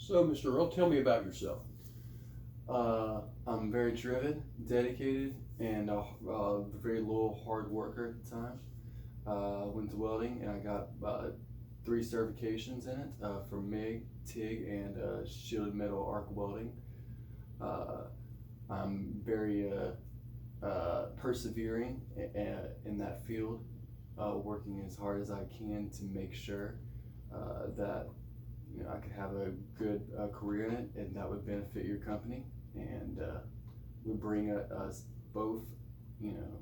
So, Mr. Earl, tell me about yourself. I'm very driven, dedicated, and a very loyal, hard worker at the time. Went to welding and I got three certifications in it for MIG, TIG, and shielded metal arc welding. Uh, I'm very persevering in that field, working as hard as I can to make sure that I could have a good career in it, and that would benefit your company, and would bring us both, you know,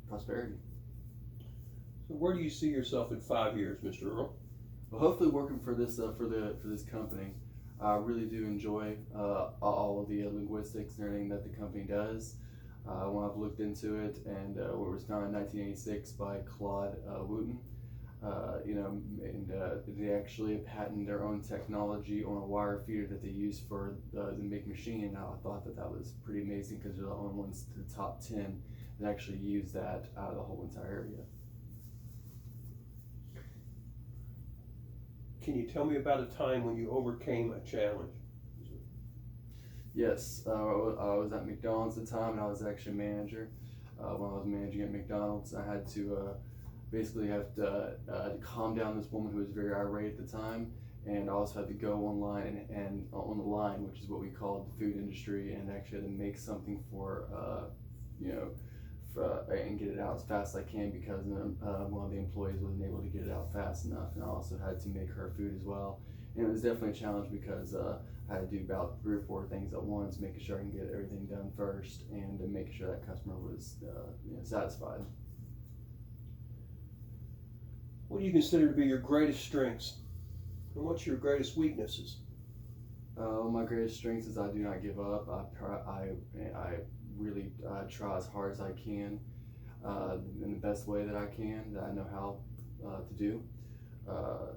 prosperity. So, where do you see yourself in 5 years, Mr. Earl? Well, hopefully, working for this for this company, I really do enjoy all of the linguistics and everything that the company does. When I've looked into it, and it was founded in 1986 by Claude Wooten. They actually patented their own technology on a wire feeder that they use for the MIG machine. And I thought that that was pretty amazing because they're the only ones to the top 10 that actually use that out of the whole entire area. Can you tell me about a time when you overcame a challenge? Yes, I was at McDonald's at the time, and I was actually a manager. When I was managing at McDonald's, I had to basically have to calm down this woman who was very irate at the time, and I also had to go online and on the line, which is what we call the food industry, and actually had to make something for you know and get it out as fast as I can because one of the employees wasn't able to get it out fast enough, and I also had to make her food as well. And it was definitely a challenge because I had to do about 3 or 4 things at once, making sure I can get everything done first, and making sure that customer was satisfied. What do you consider to be your greatest strengths? And what's your greatest weaknesses? My greatest strength is I do not give up. I really try as hard as I can in the best way that I can, that I know how to do. Uh,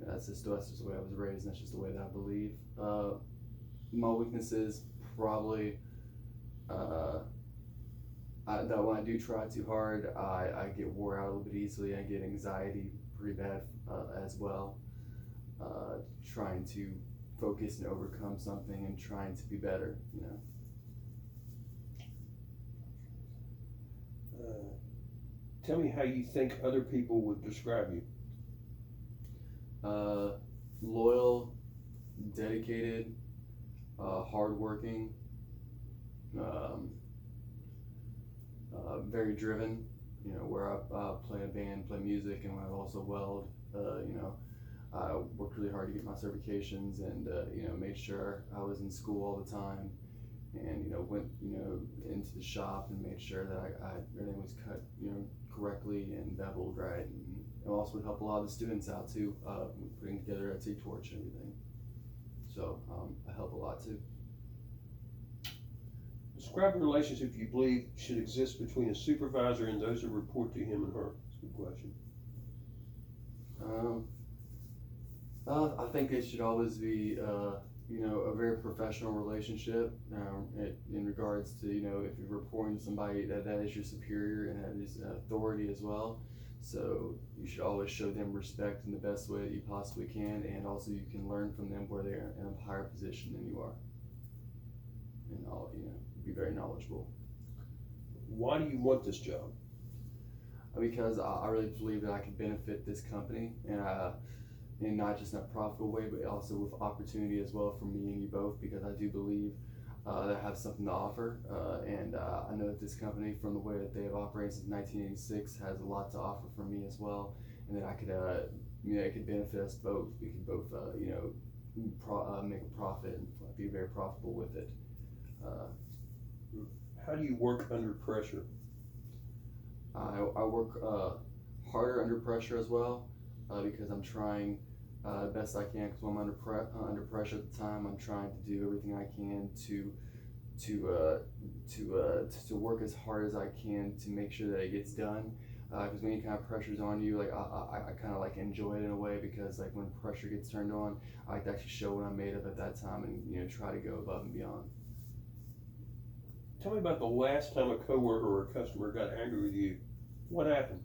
that's just the way I was raised, and that's just the way that I believe. My weaknesses probably that when I do try too hard, I get wore out a little bit easily. I get anxiety pretty bad as well. Trying to focus and overcome something and trying to be better, you know. Tell me how you think other people would describe you. Loyal, dedicated, hardworking, um, very driven. You know, where I play a band, play music, and I also weld. I worked really hard to get my certifications, and made sure I was in school all the time, and went into the shop and made sure that everything was cut correctly and beveled right, and it also would help a lot of the students out too, putting together a T-torch and everything. So I help a lot too. Describe the relationship you believe should exist between a supervisor and those who report to him and her. That's a good question. I think it should always be, a very professional relationship in regards to, if you're reporting to somebody that is your superior and that is authority as well. So you should always show them respect in the best way that you possibly can, and also you can learn from them where they're in a higher position than you are, and be very knowledgeable. Why do you want this job? Because I really believe that I can benefit this company, and not just in a profitable way, but also with opportunity as well for me and you both, because I do believe that I have something to offer, and I know that this company, from the way that they have operated since 1986, has a lot to offer for me as well, and that I could, it could benefit us both. We could both, make a profit and be very profitable with it. How do you work under pressure? I work harder under pressure as well, because I'm trying best I can. Because when I'm under pressure at the time, I'm trying to do everything I can to work as hard as I can to make sure that it gets done. Because when any kind of pressure's on you, like I kind of like enjoy it in a way, because like when pressure gets turned on, I like to actually show what I'm made of at that time, and try to go above and beyond. Tell me about the last time a coworker or a customer got angry with you. What happened?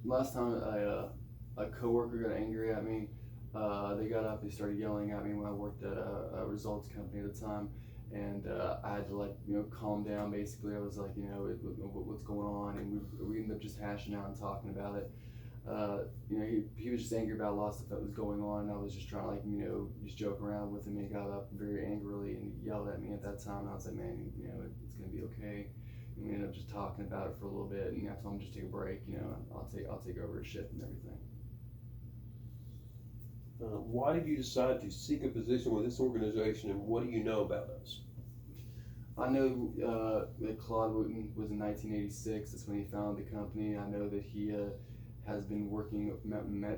Last time a coworker got angry at me, They got up, they started yelling at me when I worked at a results company at the time, and I had to calm down. Basically, I was like, what's going on, and we ended up just hashing out and talking about it. He was just angry about a lot of stuff that was going on, and I was just trying to just joke around with him. And he got up very angrily and yelled at me at that time, and I was like, man, it's gonna be okay. And we ended up just talking about it for a little bit, and I told him just take a break, I'll take over his shift and everything. Why did you decide to seek a position with this organization, and what do you know about us? I know that Claude Wooten was in 1986. That's when he founded the company. I know that he has been working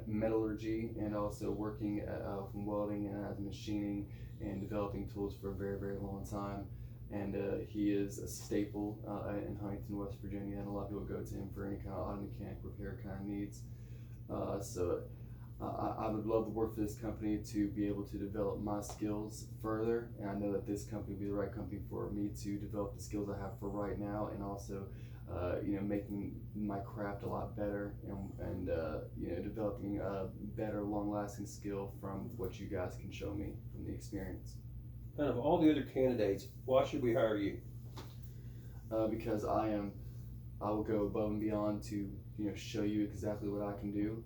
metallurgy and also working from welding and as machining and developing tools for a very, very long time. And he is a staple in Huntington, West Virginia, and a lot of people go to him for any kind of auto mechanic repair kind of needs. I would love to work for this company to be able to develop my skills further, and I know that this company will be the right company for me to develop the skills I have for right now, and also making my craft a lot better, and developing a better long-lasting skill from what you guys can show me from the experience. Out of all the other candidates, why should we hire you? Because I will go above and beyond to show you exactly what I can do.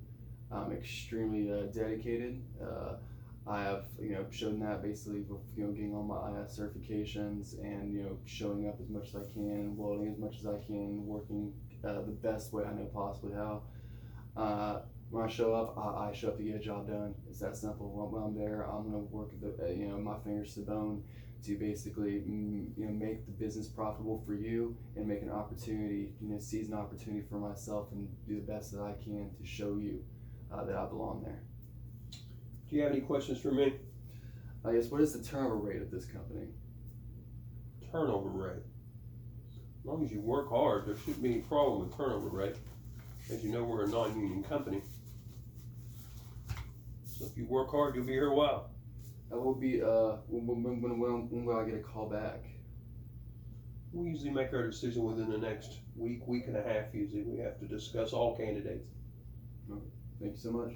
I'm extremely dedicated. I have shown that basically with getting all my IS certifications and showing up as much as I can, welding as much as I can, working the best way I know possibly how. When I show up, I show up to get a job done. It's that simple. When I'm there, I'm gonna work my fingers to the bone to basically make the business profitable for you and make an opportunity, seize an opportunity for myself and do the best that I can to show you that I belong there. Do you have any questions for me? I guess, what is the turnover rate of this company? Turnover rate. As long as you work hard, there shouldn't be any problem with turnover rate. As you know, we're a non-union company. So if you work hard, you'll be here a while. Will be when will I get a call back? We usually make our decision within the next week and a half. Usually we have to discuss all candidates. Thank you so much.